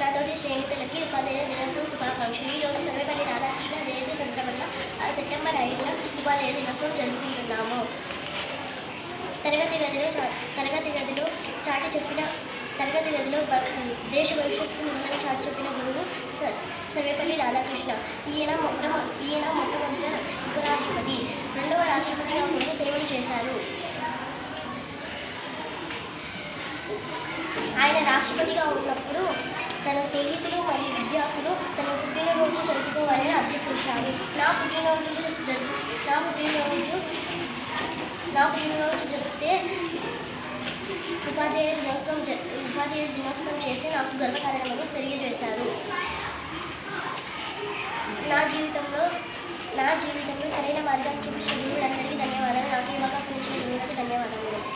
నా తోటి స్నేహితులకి ఉపాధ్యాయుల దినోత్సవ శుభాకాంక్షలు. ఈరోజు సర్వేపల్లి రాధాకృష్ణ జయంతి సందర్భంగా సెప్టెంబర్ 5న ఉపాధ్యాయుల దినోత్సవం జరుపుకుంటున్నాము. తరగతి గదిలో దేశ భవిష్యత్తు ముందుగా చాటి చెప్పిన గురువు సర్వేపల్లి రాధాకృష్ణ. ఈయన మొట్టమొదట ఉపరాష్ట్రపతి, రెండవ రాష్ట్రపతిగా కూడా సేవలు చేశారు. ఆయన రాష్ట్రపతిగా ఉన్నప్పుడు తన స్నేహితులు మరియు విద్యార్థులు తన పుట్టినరోజు జరుపుకోవాలని అభ్యసించారు. నా పుట్టినరోజు జరిపితే ఉపాధ్యాయ దినోత్సవం చేస్తే నాకు గర్వకారణమని తెలియజేశారు. నా జీవితంలో సరైన మార్గాన్ని చూపించిన గురువులందరికీ ధన్యవాదాలు.